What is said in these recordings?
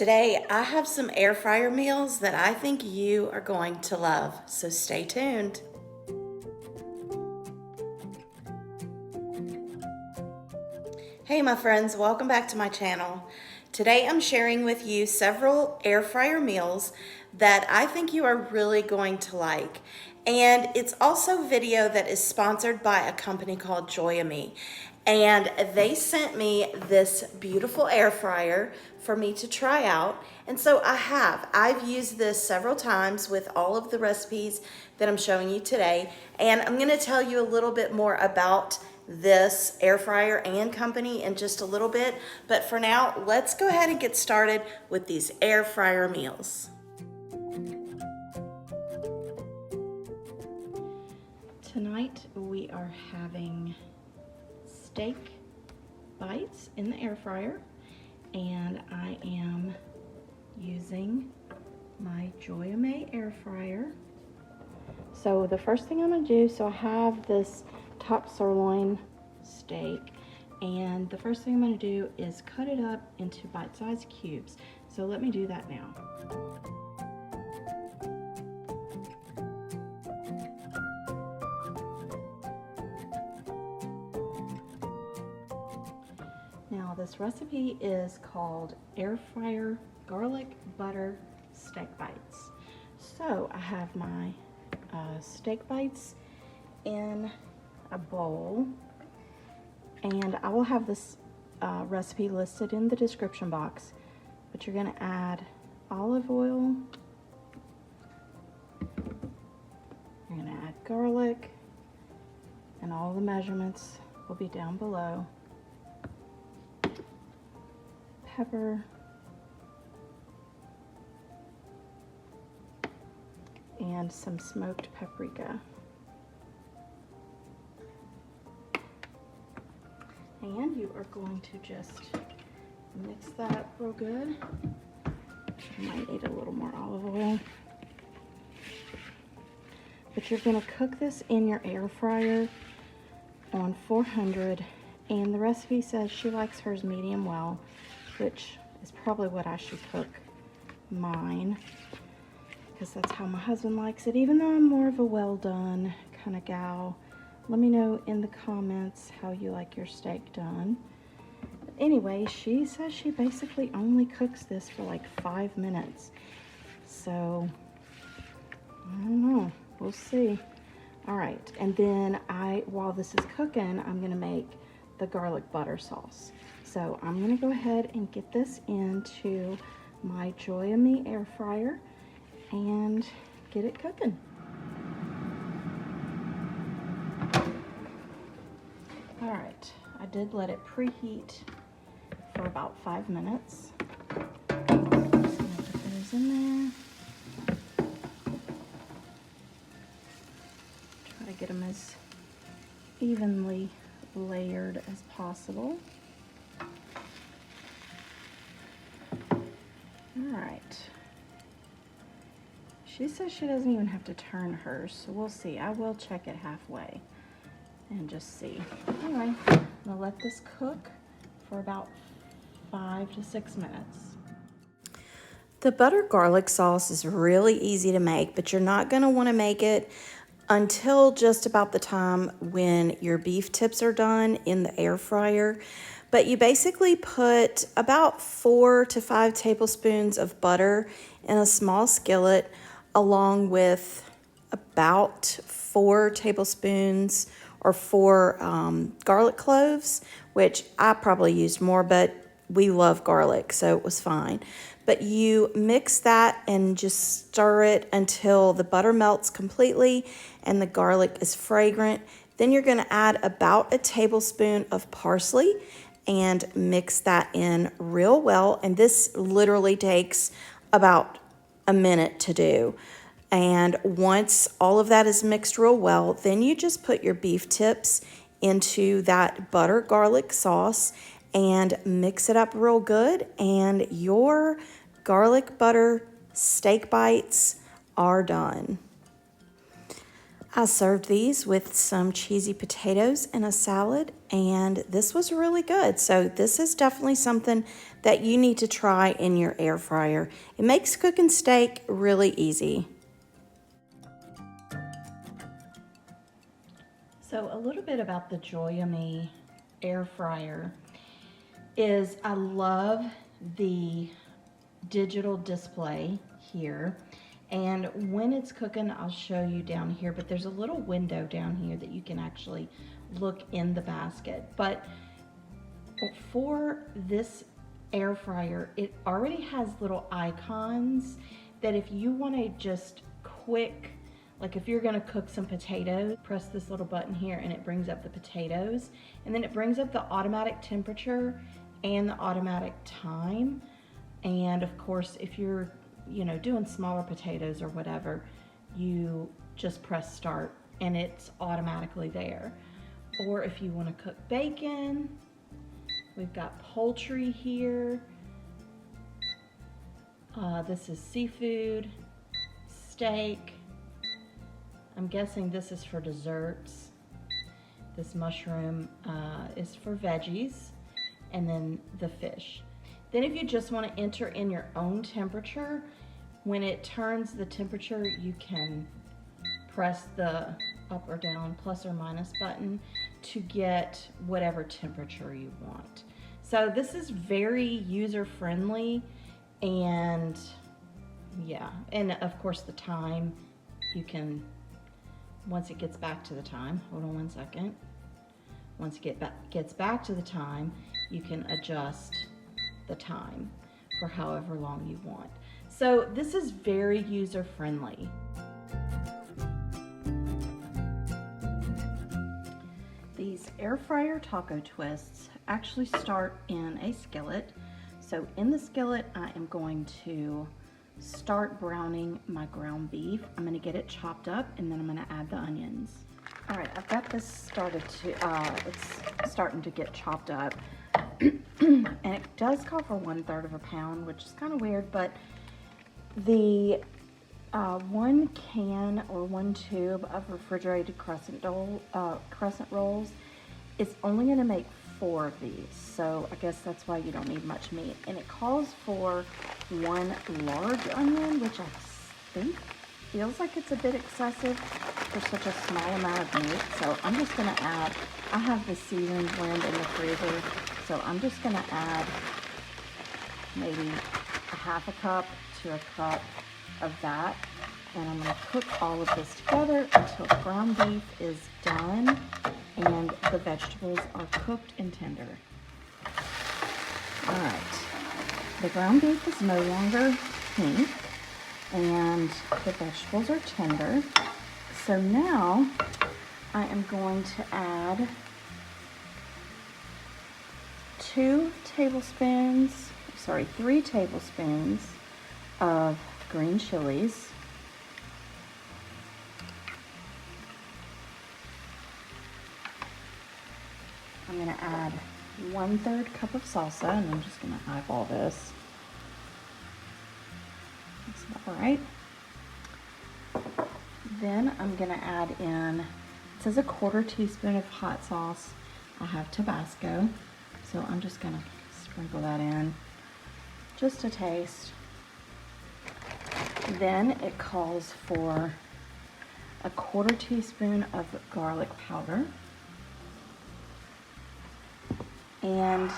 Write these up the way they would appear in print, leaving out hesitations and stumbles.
Today, I have some air fryer meals that I think you are going to love, so stay tuned. Hey my friends, welcome back to my channel. Today I'm sharing with you several air fryer meals that I think you are really going to like. And it's also a video that is sponsored by a company called Joyami. And they sent me this beautiful air fryer for me to try out. And so I've used this several times with all of the recipes that I'm showing you today. And I'm gonna tell you a little bit more about this air fryer and company in just a little bit. But for now, let's go ahead and get started with these air fryer meals. Tonight we are having steak bites in the air fryer, and I am using my Joyami air fryer. So the first thing I'm gonna do, so I have this top sirloin steak, and the first thing I'm gonna do is cut it up into bite-sized cubes. So let me do that now. Now this recipe is called air fryer garlic butter steak bites. So I have my steak bites in a bowl, and I will have this recipe listed in the description box, but you're going to add olive oil, you're going to add garlic, and all the measurements will be down below. Pepper, and some smoked paprika. And you are going to just mix that up real good. You might need a little more olive oil. But you're going to cook this in your air fryer on 400, and the recipe says she likes hers medium well, which is probably what I should cook mine, because that's how my husband likes it, even though I'm more of a well done kind of gal. Let me know in the comments how you like your steak done. But anyway, she says she basically only cooks this for like 5 minutes. So, I don't know. We'll see. All right, and then while this is cooking, I'm gonna make the garlic butter sauce. So I'm gonna go ahead and get this into my Joyami air fryer and get it cooking. All right, I did let it preheat for about 5 minutes. Just gonna put those in there. Try to get them as evenly layered as possible. All right. She says she doesn't even have to turn hers, so we'll see. I will check it halfway and just see. Anyway, I'm gonna let this cook for about 5 to 6 minutes. The butter garlic sauce is really easy to make, but you're not gonna wanna make it until just about the time when your beef tips are done in the air fryer. But you basically put about 4 to 5 tablespoons of butter in a small skillet, along with about 4 tablespoons or 4 garlic cloves, which I probably used more, but we love garlic, so it was fine. But you mix that and just stir it until the butter melts completely and the garlic is fragrant. Then you're gonna add about a tablespoon of parsley and mix that in real well. And this literally takes about a minute to do. And once all of that is mixed real well, then you just put your beef tips into that butter garlic sauce and mix it up real good, and your garlic butter steak bites are done. I served these with some cheesy potatoes and a salad, and this was really good. So this is definitely something that you need to try in your air fryer. It makes cooking steak really easy. So a little bit about the Joyami air fryer is I love the digital display here. And when it's cooking, I'll show you down here, but there's a little window down here that you can actually look in the basket. But for this air fryer, it already has little icons that if you want to just quick, like if you're going to cook some potatoes, press this little button here and it brings up the potatoes, and then it brings up the automatic temperature and the automatic time. And of course, if you're doing smaller potatoes or whatever, you just press start and it's automatically there. Or if you want to cook bacon, we've got poultry here. This is seafood, steak. I'm guessing this is for desserts. This mushroom is for veggies, and then the fish. Then if you just want to enter in your own temperature, when it turns the temperature, you can press the up or down, plus or minus button to get whatever temperature you want. So this is very user-friendly, and yeah, and of course the time, you can, once it gets back to the time, hold on one second. Once it gets back to the time, you can adjust the time for however long you want. So this is very user-friendly. These air fryer taco twists actually start in a skillet. So in the skillet, I am going to start browning my ground beef. I'm going to get it chopped up, and then I'm going to add the onions. All right, I've got this started to, it's starting to get chopped up. And it does call for 1/3 of a pound, which is kind of weird, but the 1 can or 1 tube of refrigerated crescent rolls is only going to make 4 of these, so I guess that's why you don't need much meat. And it calls for 1 large onion, which I think feels like it's a bit excessive for such a small amount of meat. So I'm just going to add, I have the seasoning blend in the freezer, so I'm just going to add maybe a 1/2 cup to a cup of that. And I'm going to cook all of this together until the ground beef is done and the vegetables are cooked and tender. All right, the ground beef is no longer pink and the vegetables are tender. So now I am going to add 3 tablespoons of green chilies. I'm going to add 1/3 cup of salsa, and I'm just going to eyeball this. That's about right. Then I'm going to add in, it says a 1/4 teaspoon of hot sauce. I have Tabasco, so I'm just going to sprinkle that in, just a taste. Then it calls for a 1/4 teaspoon of garlic powder and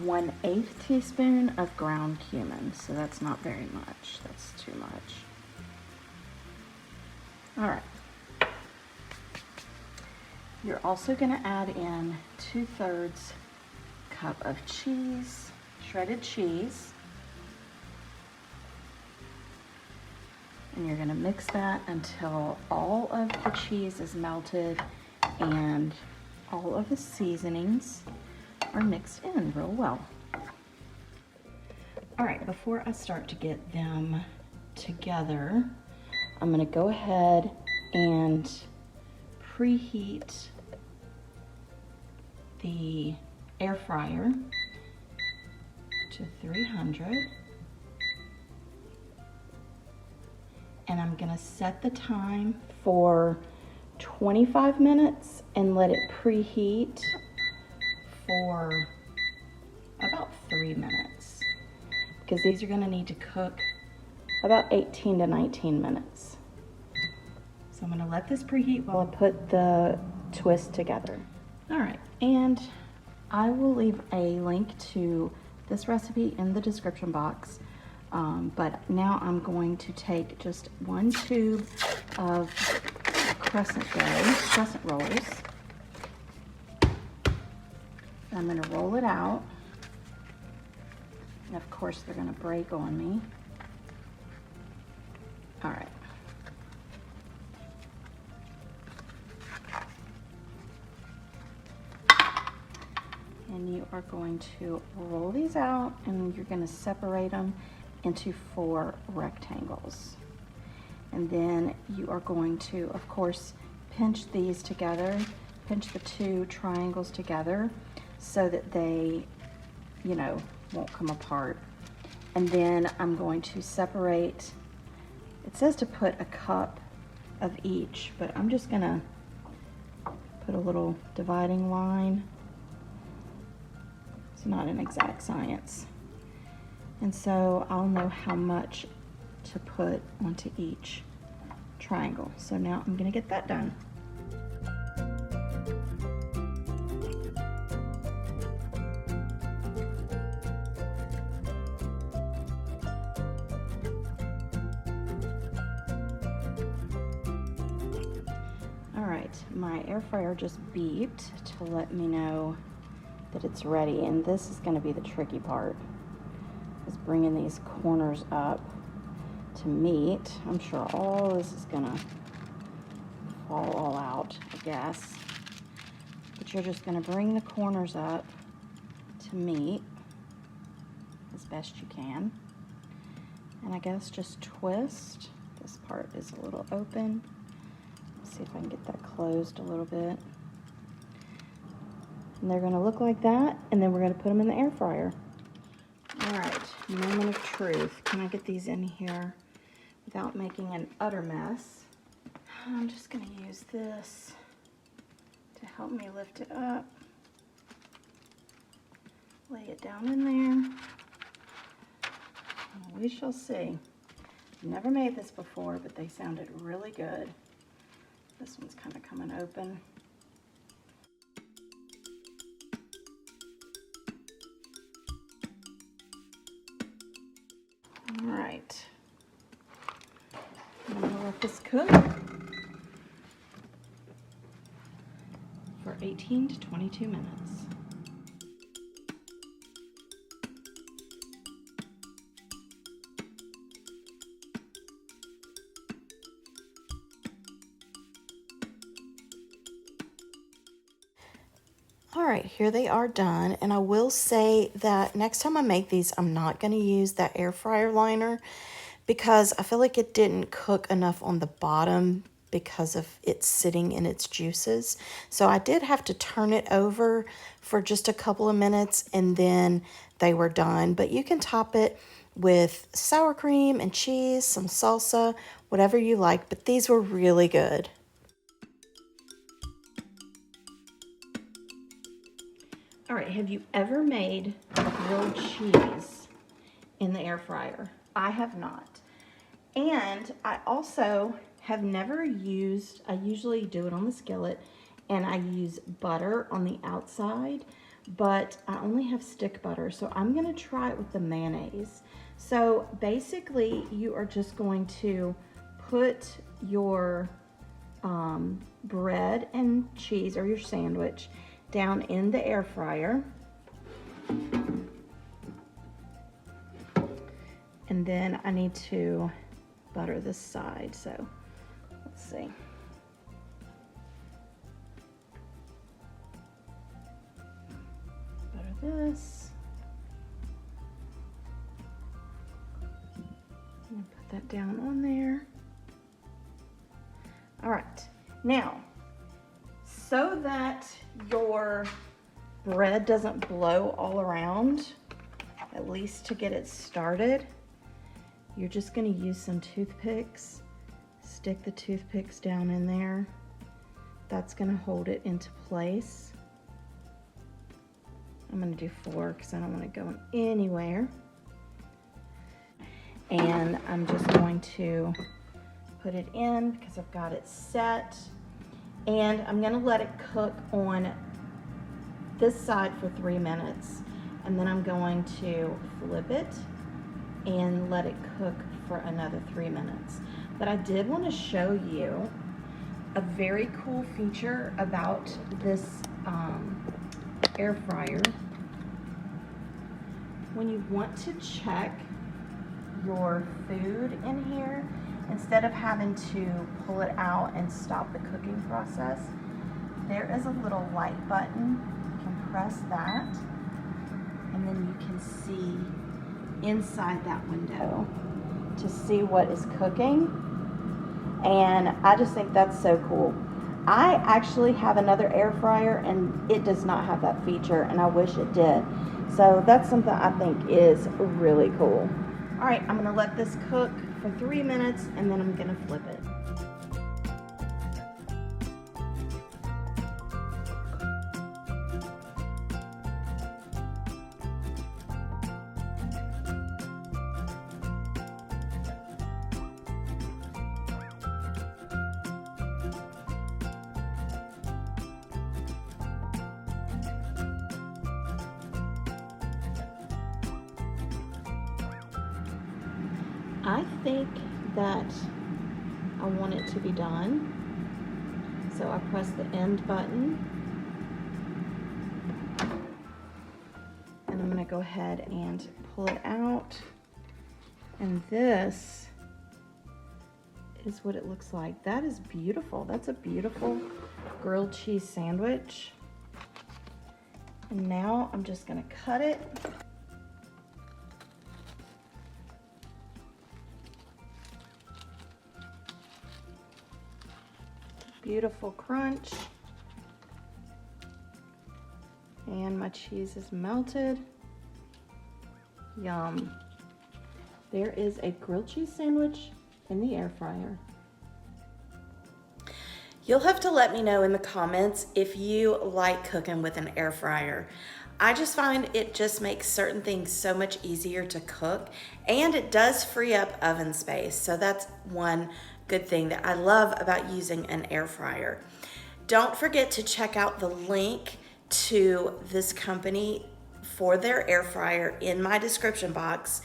1/8 teaspoon of ground cumin. So that's not very much, that's too much. All right. You're also gonna add in 2/3 cup of cheese, shredded cheese. And you're gonna mix that until all of the cheese is melted and all of the seasonings are mixed in real well. All right, before I start to get them together, I'm gonna go ahead and preheat the air fryer to 300. And I'm gonna set the time for 25 minutes and let it preheat for about 3 minutes, because these are gonna need to cook about 18 to 19 minutes. So I'm gonna let this preheat while I put the twist together. All right, and I will leave a link to this recipe in the description box. But now I'm going to take just 1 tube of crescent rolls. I'm gonna roll it out. And of course they're gonna break on me. All right. And you are going to roll these out, and you're going to separate them into 4 rectangles. And then you are going to, of course, pinch these together, pinch the 2 triangles together so that they, you know, won't come apart. And then I'm going to separate, it says to put a cup of each, but I'm just going to put a little dividing line. Not an exact science. And so I'll know how much to put onto each triangle. So now I'm gonna get that done. All right, my air fryer just beeped to let me know that it's ready, and this is going to be the tricky part, is bringing these corners up to meet. I'm sure all this is going to fall all out, I guess, but you're just going to bring the corners up to meet as best you can, and I guess just twist. This part is a little open. Let's see if I can get that closed a little bit. And they're gonna look like that, and then we're gonna put them in the air fryer. All right, moment of truth. Can I get these in here without making an utter mess? I'm just gonna use this to help me lift it up. Lay it down in there. And we shall see. Never made this before, but they sounded really good. This one's kind of coming open. All right, I'm gonna let this cook for 18 to 22 minutes. All right, here they are done, and I will say that next time I make these, I'm not going to use that air fryer liner because I feel like it didn't cook enough on the bottom because of it sitting in its juices. So I did have to turn it over for just a couple of minutes, and then they were done. But you can top it with sour cream and cheese, some salsa, whatever you like, but these were really good. All right, have you ever made grilled cheese in the air fryer? I have not. And I also have never used, I usually do it on the skillet, and I use butter on the outside, but I only have stick butter, so I'm gonna try it with the mayonnaise. So basically, you are just going to put your bread and cheese, or your sandwich, down in the air fryer. And then I need to butter this side, so let's see. Butter this. And put that down on there. All right, now, so that your bread doesn't blow all around, at least to get it started, you're just gonna use some toothpicks, stick the toothpicks down in there. That's gonna hold it into place. I'm gonna do 4 because I don't want it going anywhere. And I'm just going to put it in because I've got it set. And I'm gonna let it cook on this side for 3 minutes. And then I'm going to flip it and let it cook for another 3 minutes. But I did want to show you a very cool feature about this air fryer. When you want to check your food in here, instead of having to pull it out and stop the cooking process, there is a little light button. You can press that, and then you can see inside that window to see what is cooking. And I just think that's so cool. I actually have another air fryer and it does not have that feature, and I wish it did. So that's something I think is really cool. All right, I'm gonna let this cook for 3 minutes and then I'm gonna flip it. I think that I want it to be done. So I press the end button. And I'm gonna go ahead and pull it out. And this is what it looks like. That is beautiful. That's a beautiful grilled cheese sandwich. And now I'm just gonna cut it. Beautiful crunch. And my cheese is melted. Yum. There is a grilled cheese sandwich in the air fryer. You'll have to let me know in the comments if you like cooking with an air fryer. I just find it just makes certain things so much easier to cook, and it does free up oven space. So that's one good thing that I love about using an air fryer. Don't forget to check out the link to this company for their air fryer in my description box.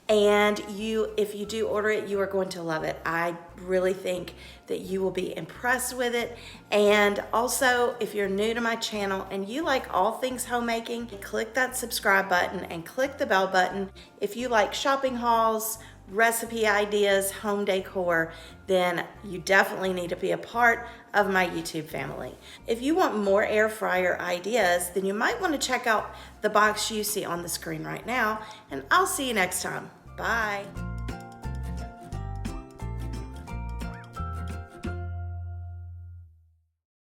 And if you do order it, you are going to love it. I really think that you will be impressed with it. And also, if you're new to my channel and you like all things homemaking, click that subscribe button and click the bell button. If you like shopping hauls, recipe ideas, home decor, then you definitely need to be a part of my YouTube family. If you want more air fryer ideas, then you might want to check out the box you see on the screen right now, and I'll see you next time. Bye.